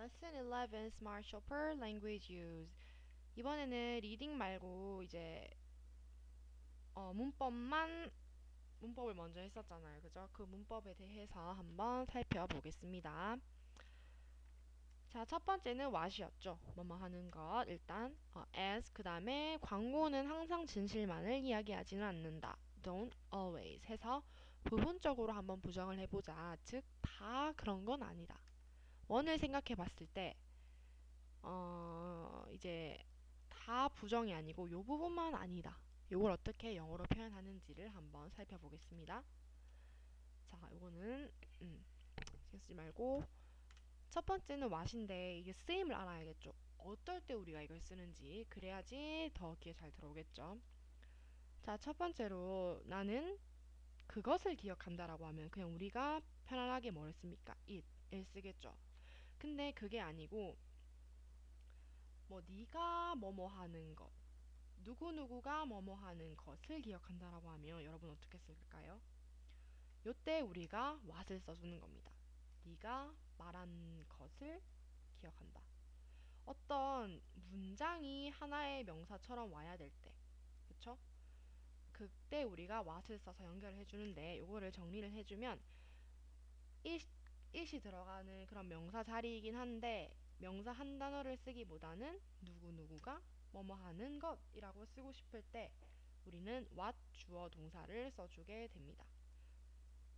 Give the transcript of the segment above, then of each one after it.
Lesson 11 Smart Shopper Language Use. 이번에는 리딩 말고 이제 문법을 먼저 했었잖아요. 그죠? 그 문법에 대해서 한번 살펴보겠습니다. 자, 첫 번째는 what이었죠. 뭐뭐 하는 것. 일단 as 그 다음에 광고는 항상 진실만을 이야기하지는 않는다. Don't always 해서 부분적으로 한번 부정을 해보자. 즉, 다 그런 건 아니다. 원을 생각해 봤을 때 이제 다 부정이 아니고 요 부분만 아니다. 요걸 어떻게 영어로 표현하는지를 한번 살펴보겠습니다. 자, 요거는 신경 쓰지 말고 첫 번째는 what인데 이게 쓰임을 알아야겠죠. 어떨 때 우리가 이걸 쓰는지 그래야지 더 귀에 잘 들어오겠죠. 자, 첫 번째로 나는 그것을 기억한다라고 하면 그냥 우리가 편안하게 뭘 씁니까? it을 쓰겠죠. 근데 그게 아니고 뭐 네가 뭐뭐 하는 것 누구누구가 뭐뭐 하는 것을 기억한다라고 하면 여러분 어떻게 쓸까요? 요때 우리가 what을 써주는 겁니다. 네가 말한 것을 기억한다. 어떤 문장이 하나의 명사처럼 와야 될 때, 그쵸? 그때 우리가 what을 써서 연결을 해주는데 요거를 정리를 해주면 it이 들어가는 그런 명사 자리이긴 한데 명사 한 단어를 쓰기보다는 누구누구가 뭐뭐 하는 것이라고 쓰고 싶을 때 우리는 what 주어 동사를 써주게 됩니다.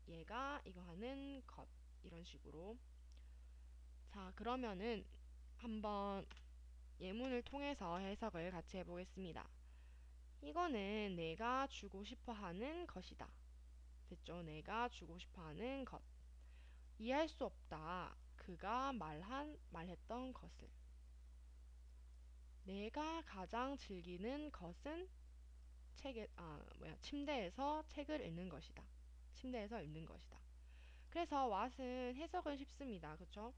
얘가 이거 하는 것 이런 식으로. 자, 그러면은 한번 예문을 통해서 해석을 같이 해보겠습니다. 이거는 내가 주고 싶어 하는 것이다. 됐죠? 내가 주고 싶어 하는 것. 이해할 수 없다. 그가 말했던 것을. 내가 가장 즐기는 것은 침대에서 책을 읽는 것이다. 침대에서 읽는 것이다. 그래서 what은 해석은 쉽습니다. 그쵸?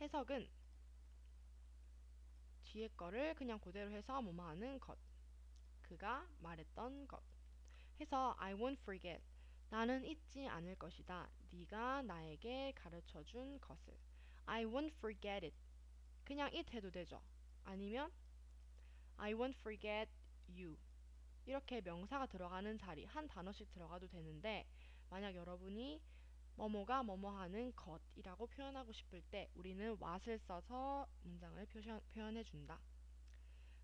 해석은 뒤에 거를 그냥 그대로 해서 뭐뭐 하는 것. 그가 말했던 것. 해서 I won't forget. 나는 잊지 않을 것이다. 네가 나에게 가르쳐준 것을. I won't forget it. 그냥 it 해도 되죠. 아니면 I won't forget you. 이렇게 명사가 들어가는 자리 한 단어씩 들어가도 되는데 만약 여러분이 뭐뭐가 뭐뭐 하는 것이라고 표현하고 싶을 때 우리는 what을 써서 문장을 표현해 준다.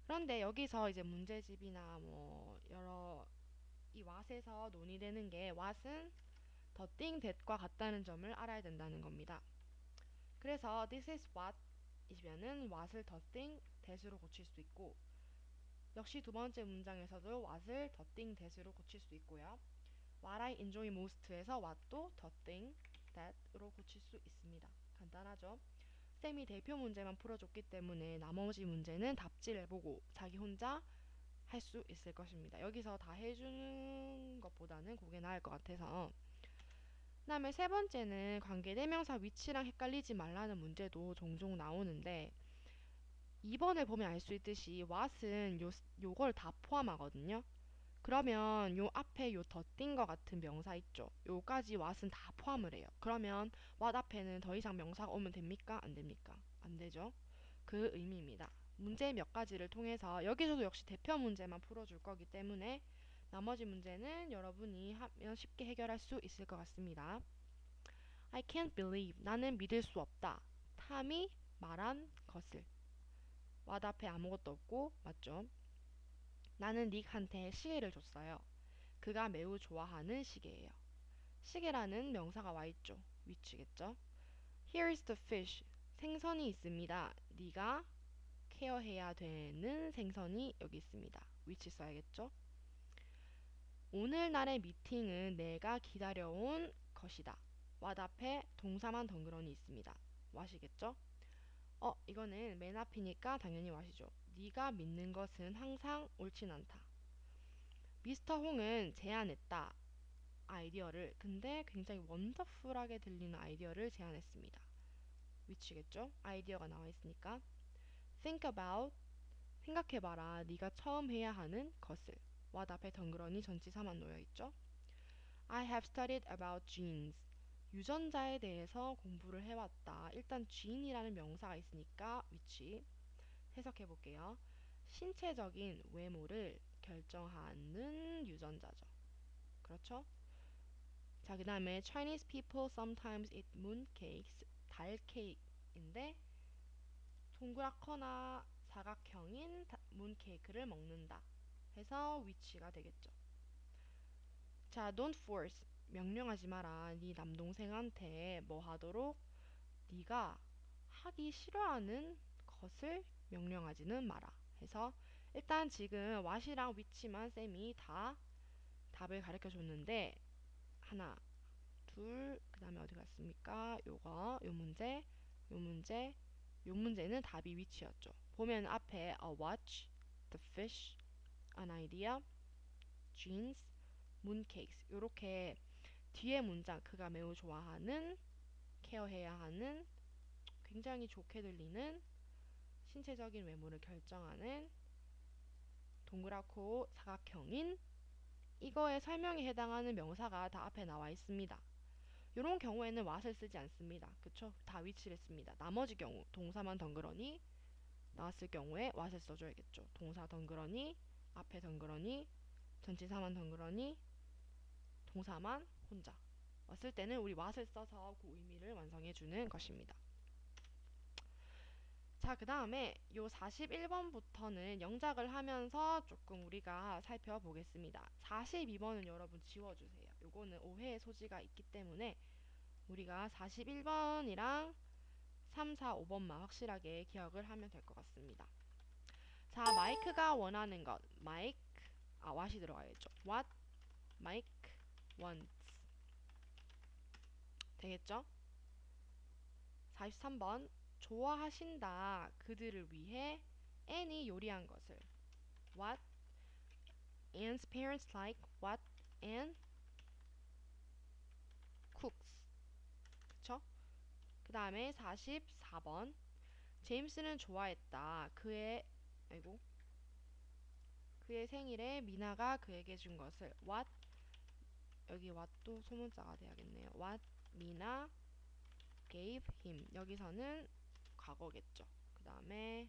그런데 여기서 이제 문제집이나 뭐 여러 이 what에서 논의되는 게 what은 the thing that과 같다는 점을 알아야 된다는 겁니다. 그래서 this is what 이면은 what을 the thing that으로 고칠 수 있고 역시 두 번째 문장에서도 what을 the thing that으로 고칠 수 있고요. What I enjoy most에서 what도 the thing that으로 고칠 수 있습니다. 간단하죠? 쌤이 대표 문제만 풀어줬기 때문에 나머지 문제는 답지해보고 자기 혼자 할 수 있을 것입니다. 여기서 다 해주는 것보다는 그게 나을 것 같아서. 그 다음에 세 번째는 관계대명사 위치랑 헷갈리지 말라는 문제도 종종 나오는데 2번을 보면 알 수 있듯이 what은 요걸 다 포함하거든요. 그러면 요 앞에 요 덧띈 것 같은 명사 있죠. 요까지 what은 다 포함을 해요. 그러면 what 앞에는 더 이상 명사가 오면 됩니까? 안 됩니까? 안 되죠. 그 의미입니다. 문제 몇 가지를 통해서 여기서도 역시 대표 문제만 풀어줄 거기 때문에 나머지 문제는 여러분이 하면 쉽게 해결할 수 있을 것 같습니다. I can't believe. 나는 믿을 수 없다. 탐이 말한 것을. what 앞에 아무것도 없고 맞죠? 나는 닉한테 시계를 줬어요. 그가 매우 좋아하는 시계예요. 시계라는 명사가 와있죠. 위치겠죠. Here is the fish. 생선이 있습니다. 네가 케어해야 되는 생선이 여기 있습니다. 위치 써야겠죠. 오늘날의 미팅은 내가 기다려온 것이다. what 앞에 동사만 덩그러니 있습니다. what이겠죠. 이거는 맨 앞이니까 당연히 what이죠. 네가 믿는 것은 항상 옳진 않다. 미스터 홍은 제안했다. 아이디어를. 근데 굉장히 원더풀하게 들리는 아이디어를 제안했습니다. 위치겠죠? 아이디어가 나와 있으니까. Think about. 생각해봐라. 네가 처음 해야 하는 것을. what 앞에 덩그러니 전치사만 놓여 있죠? I have studied about genes. 유전자에 대해서 공부를 해왔다. 일단 gene이라는 명사가 있으니까 위치 해석해 볼게요. 신체적인 외모를 결정하는 유전자죠. 그렇죠? 자, 그 다음에 Chinese people sometimes eat mooncakes, 달 케이크인데 동그랗거나 사각형인 문케이크를 먹는다 해서 위치가 되겠죠. 자, don't force, 명령하지 마라. 네 남동생한테 뭐 하도록? 네가 하기 싫어하는 것을 명령하지는 마라 해서 일단 지금 what이랑 which만 쌤이 다 답을 가르쳐 줬는데 하나, 둘, 그 다음에 어디 갔습니까? 요거, 요 문제, 요 문제, 요 문제는 답이 which였죠. 보면 앞에 a watch, the fish, an idea, jeans, mooncakes 요렇게 뒤에 문장 그가 매우 좋아하는 케어해야 하는 굉장히 좋게 들리는 신체적인 외모를 결정하는 동그랗고 사각형인 이거에 설명에 해당하는 명사가 다 앞에 나와 있습니다. 이런 경우에는 what을 쓰지 않습니다. 그쵸? 다 위치를 씁니다. 나머지 경우 동사만 덩그러니 나왔을 경우에 what을 써줘야겠죠. 동사 덩그러니 앞에 덩그러니 전치사만 덩그러니 동사만 혼자 왔을 때는 우리 what을 써서 그 의미를 완성해주는 것입니다. 자, 그 다음에 요 41번부터는 영작을 하면서 조금 우리가 살펴보겠습니다. 42번은 여러분 지워주세요. 요거는 오해의 소지가 있기 때문에 우리가 41번이랑 3, 4, 5번만 확실하게 기억을 하면 될 것 같습니다. 자, 마이크가 원하는 것. 마이크, what이 들어가야겠죠. What Mike wants. 되겠죠? 43번 좋아하신다. 그들을 위해 An이 요리한 것을 What Anne's parents like what Anne cooks. 그쵸? 그 다음에 44번 제임스는 좋아했다. 그의 생일에 미나가 그에게 준 것을 What 여기 what도 소문자가 돼야겠네요. What Mina gave him. 여기서는 과거겠죠. 그 다음에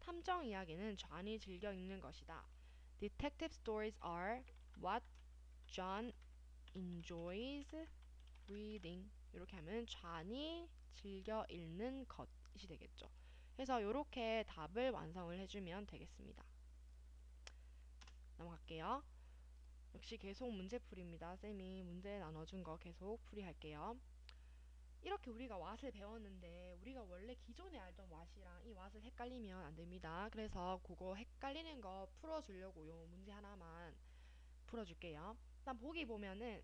탐정 이야기는 존이 즐겨 읽는 것이다. Detective stories are what John enjoys reading. 이렇게 하면 존이 즐겨 읽는 것이 되겠죠. 그래서 이렇게 답을 완성을 해주면 되겠습니다. 넘어갈게요. 역시 계속 문제풀이입니다. 쌤이 문제 나눠준 거 계속 풀이할게요. 이렇게 우리가 왓을 배웠는데 우리가 원래 기존에 알던 왓이랑 이 왓을 헷갈리면 안 됩니다. 그래서 그거 헷갈리는 거 풀어주려고 요 문제 하나만 풀어줄게요. 일단 보기 보면은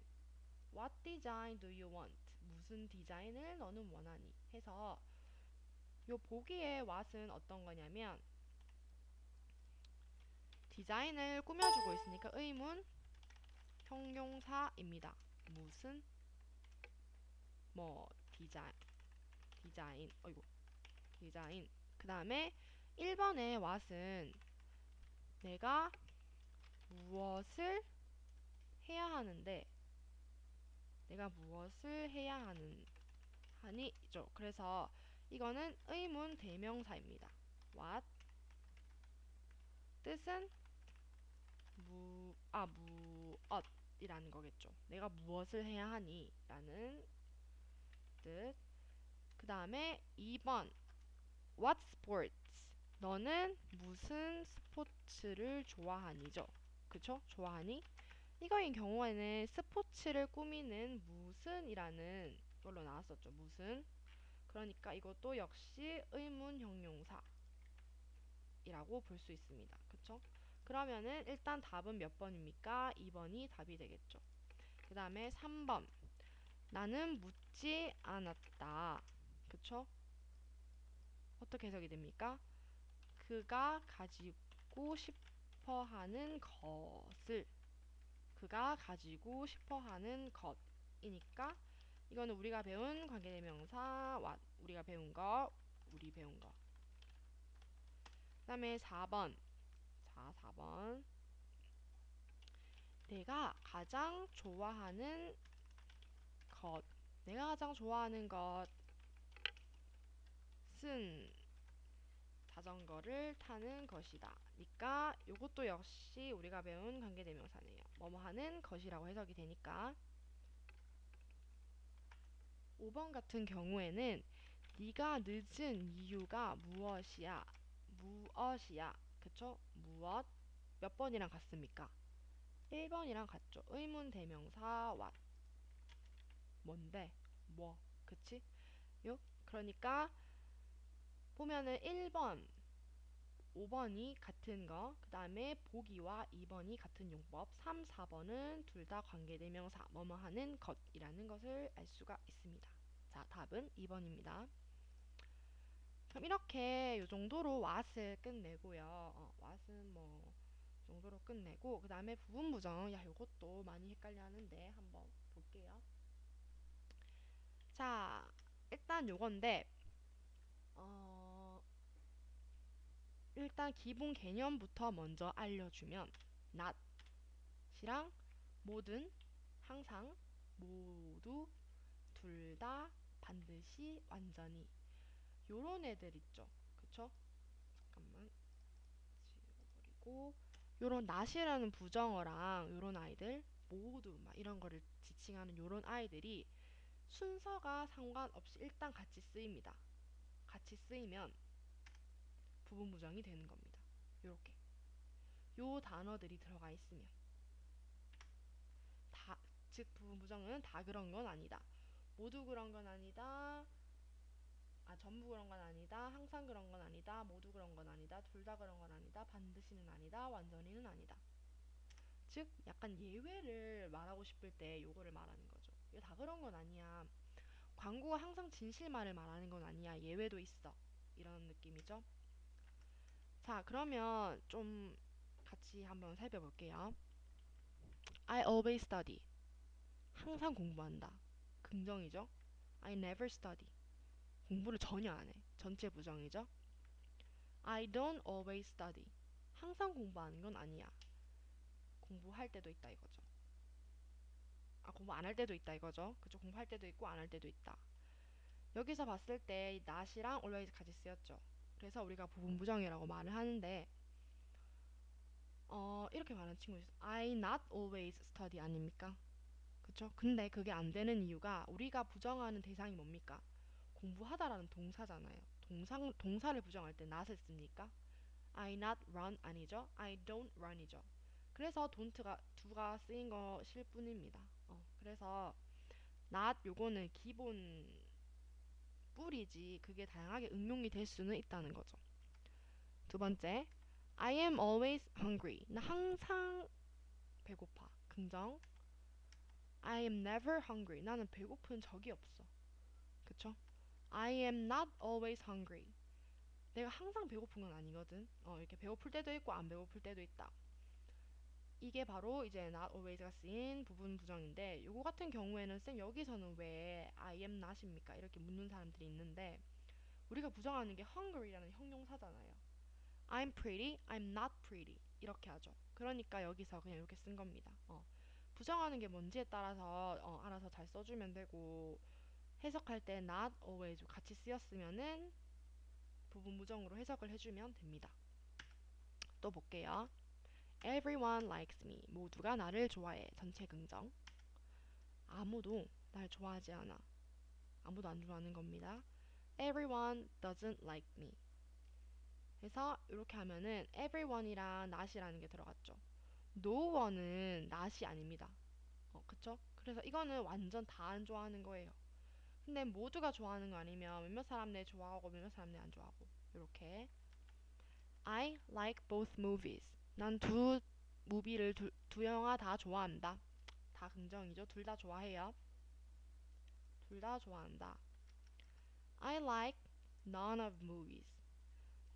What design do you want? 무슨 디자인을 너는 원하니? 해서 요 보기의 what은 어떤 거냐면 디자인을 꾸며주고 있으니까 의문 형용사입니다. 무슨 뭐 디자인 그 다음에 1번의 what은 내가 무엇을 해야 하는데 내가 무엇을 해야 하니죠. 그래서 이거는 의문 대명사입니다. what 뜻은 무엇이라는 거겠죠. 내가 무엇을 해야 하니 라는 뜻. 그 다음에 2번 what sports 너는 무슨 스포츠를 좋아하니죠. 그쵸? 좋아하니? 이거인 경우에는 스포츠를 꾸미는 무슨이라는 걸로 나왔었죠. 무슨. 그러니까 이것도 역시 의문 형용사이라고 볼 수 있습니다. 그쵸? 그러면은 일단 답은 몇 번입니까? 2번이 답이 되겠죠. 그 다음에 3번 나는 묻지 않았다. 그쵸? 어떻게 해석이 됩니까? 그가 가지고 싶어 하는 것을 그가 가지고 싶어 하는 것이니까 이거는 우리가 배운 관계대명사 what 우리 배운 거 그 다음에 4번 내가 가장 좋아하는 것. 내가 가장 좋아하는 것은 자전거를 타는 것이다. 그러니까 이것도 역시 우리가 배운 관계대명사네요. 뭐뭐 하는 것이라고 해석이 되니까 5번 같은 경우에는 네가 늦은 이유가 무엇이야? 무엇이야? 그쵸? 무엇? 몇 번이랑 같습니까? 1번이랑 같죠. 의문 대명사 what. 뭔데? 뭐? 그치? 요? 그러니까 보면은 1번, 5번이 같은 거, 그 다음에 보기와 2번이 같은 용법, 3, 4번은 둘 다 관계대명사, 뭐뭐 하는 것이라는 것을 알 수가 있습니다. 자, 답은 2번입니다. 그럼 이렇게 요 정도로 what을 끝내고요. what은 뭐 정도로 끝내고 그 다음에 부분 부정, 야 요것도 많이 헷갈려 하는데 한번 볼게요. 자, 일단 요건데 일단 기본 개념부터 먼저 알려주면 not이랑 모든, 항상, 모두, 둘 다, 반드시, 완전히 요런 애들 있죠. 그쵸? 잠깐만 지워버리고 요런 not이라는 부정어랑 요런 아이들 모두 막 이런 거를 지칭하는 요런 아이들이 순서가 상관없이 일단 같이 쓰입니다. 같이 쓰이면 부분 부정이 되는 겁니다. 요렇게 요 단어들이 들어가 있으면 다, 즉 부분 부정은 다 그런 건 아니다. 모두 그런 건 아니다. 전부 그런 건 아니다. 항상 그런 건 아니다. 모두 그런 건 아니다. 둘 다 그런 건 아니다. 반드시는 아니다. 완전히는 아니다. 즉 약간 예외를 말하고 싶을 때 요거를 말하는 거죠. 이거 다 그런 건 아니야. 광고가 항상 진실만을 말하는 건 아니야. 예외도 있어. 이런 느낌이죠. 자, 그러면 좀 같이 한번 살펴볼게요. I always study. 항상 공부한다. 긍정이죠. I never study. 공부를 전혀 안 해. 전체 부정이죠. I don't always study. 항상 공부하는 건 아니야. 공부할 때도 있다 이거죠. 공부 안 할 때도 있다 이거죠. 그쵸? 공부할 때도 있고 안 할 때도 있다. 여기서 봤을 때 이 not이랑 always 같이 쓰였죠. 그래서 우리가 부분 부정이라고 말을 하는데 이렇게 말하는 친구 있어. I not always study 아닙니까? 그쵸? 근데 그게 안 되는 이유가 우리가 부정하는 대상이 뭡니까? 공부하다라는 동사잖아요. 동사를 부정할 때 not을 씁니까? I not run 아니죠? I don't run이죠. 그래서 don't가 두가 쓰인 것일 뿐입니다. 그래서 not 요거는 기본 뿌리지 그게 다양하게 응용이 될 수는 있다는 거죠. 두 번째, I am always hungry. 나 항상 배고파. 긍정. I am never hungry. 나는 배고픈 적이 없어. 그쵸? I am not always hungry. 내가 항상 배고픈 건 아니거든. 이렇게 배고플 때도 있고 안 배고플 때도 있다. 이게 바로 이제 not always가 쓰인 부분 부정인데 요거 같은 경우에는 쌤 여기서는 왜 I am not입니까? 이렇게 묻는 사람들이 있는데 우리가 부정하는 게 hungry라는 형용사잖아요. I'm pretty, I'm not pretty 이렇게 하죠. 그러니까 여기서 그냥 이렇게 쓴 겁니다. 부정하는 게 뭔지에 따라서 알아서 잘 써주면 되고 해석할 때 not always 같이 쓰였으면은 부분 부정으로 해석을 해주면 됩니다. 또 볼게요. Everyone likes me. 모두가 나를 좋아해. 전체 긍정. 아무도 날 좋아하지 않아. 아무도 안 좋아하는 겁니다. Everyone doesn't like me. 그래서 이렇게 하면은 everyone이랑 not이라는 게 들어갔죠. No one은 not이 아닙니다. 그쵸? 그래서 이거는 완전 다 안 좋아하는 거예요. 근데 모두가 좋아하는 거 아니면 몇몇 사람 내 좋아하고 몇몇 사람 내 안 좋아하고 이렇게 I like both movies. 난 두 무비를 두 영화 다 좋아한다. 다 긍정이죠. 둘 다 좋아해요. 둘 다 좋아한다. I like none of movies.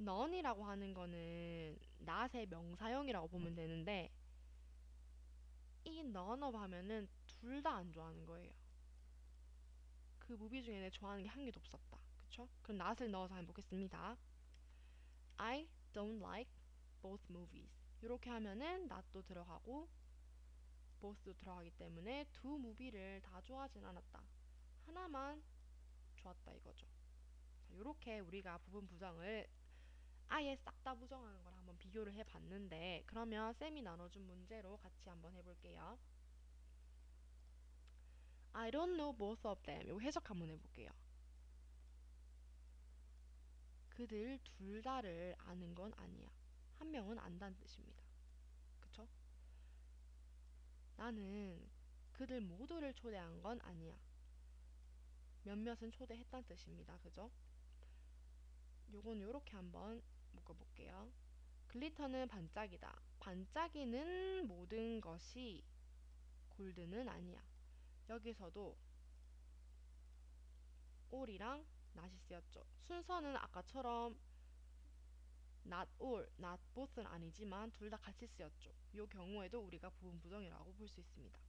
none이라고 하는 거는 not의 명사형이라고 보면 되는데 이 none of 하면은 둘 다 안 좋아하는 거예요. 그 무비 중에 내 좋아하는 게 한 개도 없었다. 그쵸? 그럼 not을 넣어서 한번 보겠습니다. I don't like both movies. 이렇게 하면은 not도 들어가고 both도 들어가기 때문에 두 무비를 다 좋아하진 않았다. 하나만 좋았다 이거죠. 자, 요렇게 우리가 부분 부정을 아예 싹 다 부정하는 걸 한번 비교를 해봤는데 그러면 쌤이 나눠준 문제로 같이 한번 해볼게요. I don't know both of them. 이거 해석 한번 해볼게요. 그들 둘 다를 아는 건 아니야. 한 명은 안다는 뜻입니다. 그쵸? 나는 그들 모두를 초대한 건 아니야. 몇몇은 초대했다는 뜻입니다. 그죠? 요건 요렇게 한번 묶어볼게요. 글리터는 반짝이다. 반짝이는 모든 것이 골드는 아니야. 여기서도 all이랑 not이 쓰였죠. 순서는 아까처럼 not all, not both는 아니지만 둘 다 같이 쓰였죠. 이 경우에도 우리가 부분 부정이라고 볼 수 있습니다.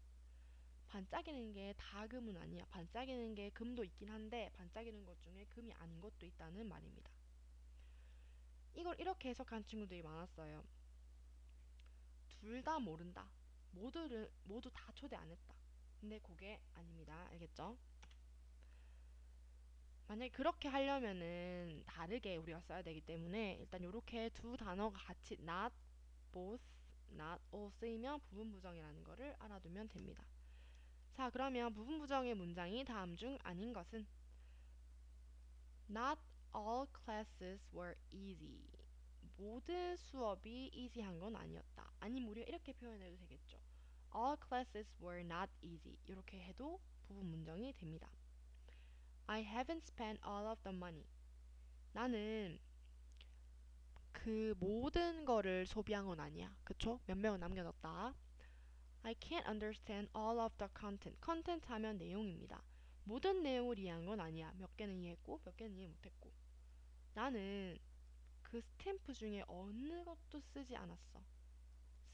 반짝이는 게 다 금은 아니야. 반짝이는 게 금도 있긴 한데 반짝이는 것 중에 금이 아닌 것도 있다는 말입니다. 이걸 이렇게 해석한 친구들이 많았어요. 둘 다 모른다. 모두 다 초대 안 했다. 근데 그게 아닙니다. 알겠죠? 만약에 그렇게 하려면은 다르게 우리가 써야 되기 때문에 일단 이렇게 두 단어가 같이 not, both, not all 쓰이면 부분 부정이라는 거를 알아두면 됩니다. 자, 그러면 부분 부정의 문장이 다음 중 아닌 것은 Not all classes were easy. 모든 수업이 easy한 건 아니었다. 아니면 우리가 이렇게 표현해도 되겠죠. All classes were not easy. 이렇게 해도 부분 문장이 됩니다. I haven't spent all of the money. 나는 그 모든 거를 소비한 건 아니야. 그쵸? 몇 명은 남겨뒀다. I can't understand all of the content. content 하면 내용입니다. 모든 내용을 이해한 건 아니야. 몇 개는 이해했고 몇 개는 이해 못했고. 나는 그 스탬프 중에 어느 것도 쓰지 않았어.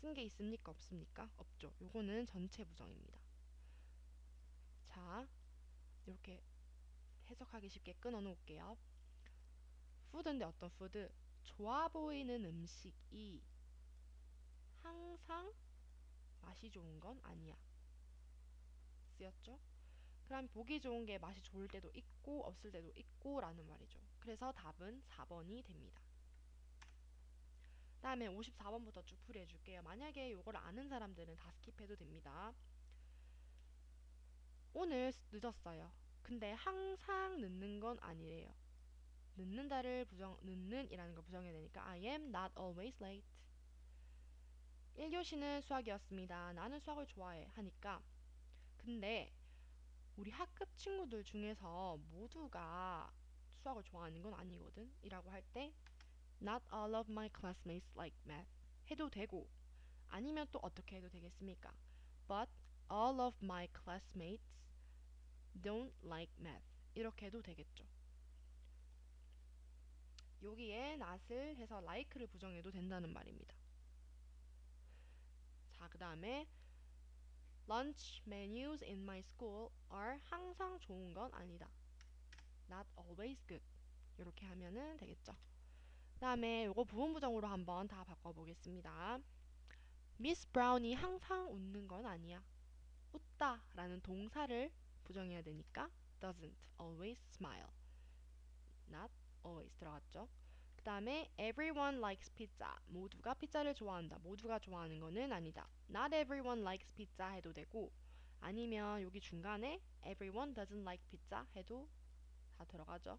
쓴 게 있습니까? 없습니까? 없죠. 요거는 전체 부정입니다. 자, 이렇게 해석하기 쉽게 끊어 놓을게요. 푸드인데 어떤 푸드? 좋아 보이는 음식이 항상 맛이 좋은 건 아니야. 쓰였죠? 그럼 보기 좋은 게 맛이 좋을 때도 있고 없을 때도 있고 라는 말이죠. 그래서 답은 4번이 됩니다. 다음에 54번부터 쭉 풀이해 줄게요. 만약에 이걸 아는 사람들은 다 스킵해도 됩니다. 오늘 늦었어요. 근데 항상 늦는 건 아니래요. 늦는 이라는 걸 부정해야 되니까 I am not always late. 1교시는 수학이었습니다. 나는 수학을 좋아해 하니까 근데 우리 학급 친구들 중에서 모두가 수학을 좋아하는 건 아니거든 이라고 할 때 Not all of my classmates like math 해도 되고 아니면 또 어떻게 해도 되겠습니까? But all of my classmates don't like math 이렇게 해도 되겠죠. 여기에 not을 해서 like를 부정해도 된다는 말입니다. 자, 그 다음에 lunch menus in my school are 항상 좋은 건 아니다. Not always good. 이렇게 하면은 되겠죠. 그 다음에 요거 부분 부정으로 한번 다 바꿔보겠습니다. 미스 브라운이 항상 웃는 건 아니야. 웃다 라는 동사를 부정해야 되니까 doesn't always smile. Not always 들어갔죠. 그 다음에 everyone likes pizza. 모두가 피자를 좋아한다. 모두가 좋아하는 거는 아니다. Not everyone likes pizza 해도 되고 아니면 여기 중간에 everyone doesn't like pizza 해도 다 들어가죠.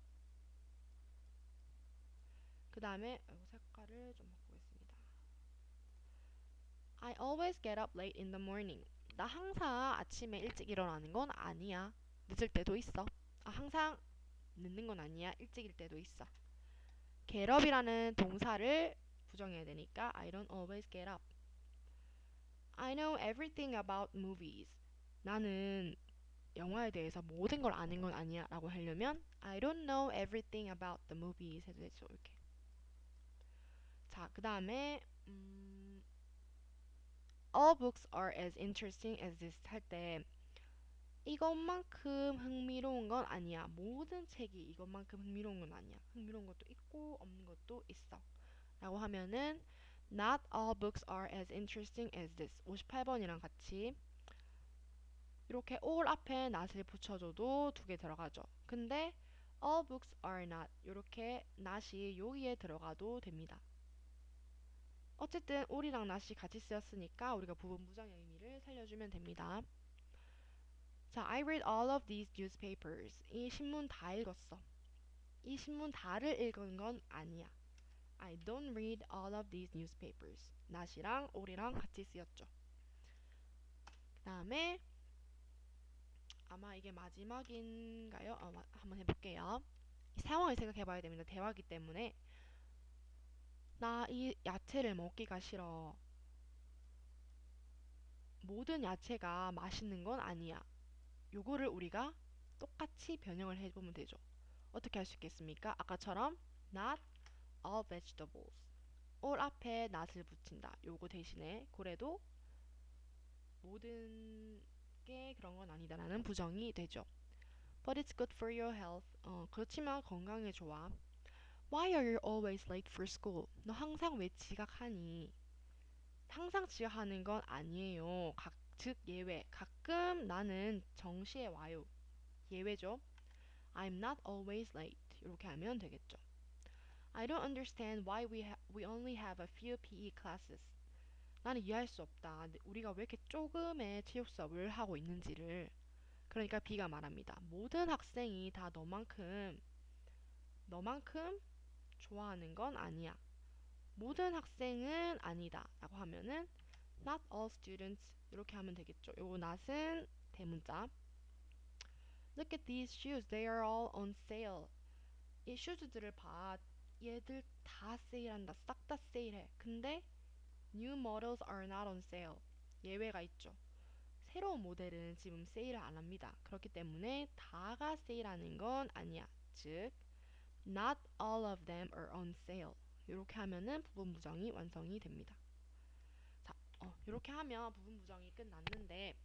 그 다음에 색깔을 좀 바꾸겠습니다. I always get up late in the morning. 나 항상 아침에 일찍 일어나는 건 아니야. 늦을 때도 있어. 항상 늦는 건 아니야. 일찍일 때도 있어. get up이라는 동사를 부정해야 되니까 I don't always get up. I know everything about movies. 나는 영화에 대해서 모든 걸 아는 건 아니야 라고 하려면 I don't know everything about the movies 해도 되죠. 이렇게. 자, 그 다음에 all books are as interesting as this 할 때 이것만큼 흥미로운 건 아니야. 모든 책이 이것만큼 흥미로운 건 아니야. 흥미로운 것도 있고 없는 것도 있어. 라고 하면은 Not all books are as interesting as this. 58번이랑 같이 이렇게 all 앞에 not을 붙여줘도 두 개 들어가죠. 근데 all books are not 이렇게 not이 여기에 들어가도 됩니다. 어쨌든 all이랑 not이 같이 쓰였으니까 우리가 부분 부정의 의미를 살려주면 됩니다. 자, I read all of these newspapers. 이 신문 다 읽었어. 이 신문 다를 읽은 건 아니야. I don't read all of these newspapers. not이랑 all이랑 같이 쓰였죠. 그 다음에 아마 이게 마지막인가요? 한번 해볼게요. 이 상황을 생각해봐야 됩니다. 대화기 때문에 나 이 야채를 먹기가 싫어. 모든 야채가 맛있는 건 아니야. 요거를 우리가 똑같이 변형을 해보면 되죠. 어떻게 할 수 있겠습니까? 아까처럼 not all vegetables. all 앞에 not을 붙인다. 요거 대신에 그래도 모든 게 그런 건 아니다라는 부정이 되죠. But it's good for your health. 그렇지만 건강에 좋아. Why are you always late for school? 너 항상 왜 지각하니? 항상 지각하는 건 아니에요. 즉 예외. 가끔 나는 정시에 와요. 예외죠. I'm not always late. 이렇게 하면 되겠죠. I don't understand why we only have a few PE classes. 나는 이해할 수 없다. 우리가 왜 이렇게 조금의 체육 수업을 하고 있는지를. 그러니까 B가 말합니다. 모든 학생이 다 너만큼 좋아하는 건 아니야. 모든 학생은 아니다. 라고 하면은 not all students 이렇게 하면 되겠죠. 요거 not은 대문자. Look at these shoes. They are all on sale. 이 슈즈들을 봐. 얘들 다 세일한다. 싹 다 세일해. 근데 new models are not on sale. 예외가 있죠. 새로운 모델은 지금 세일을 안 합니다. 그렇기 때문에 다가 세일하는 건 아니야. 즉, not all of them are on sale. 이렇게 하면은 부분 부정이 완성이 됩니다. 자, 이렇게 하면 부분 부정이 끝났는데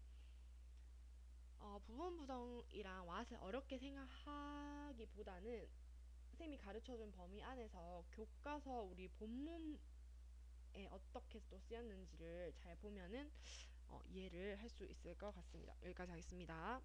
부분 부정이랑 왓을 어렵게 생각하기보다는 선생님이 가르쳐준 범위 안에서 교과서 우리 본문에 어떻게 또 쓰였는지를 잘 보면은 이해를 할 수 있을 것 같습니다. 여기까지 하겠습니다.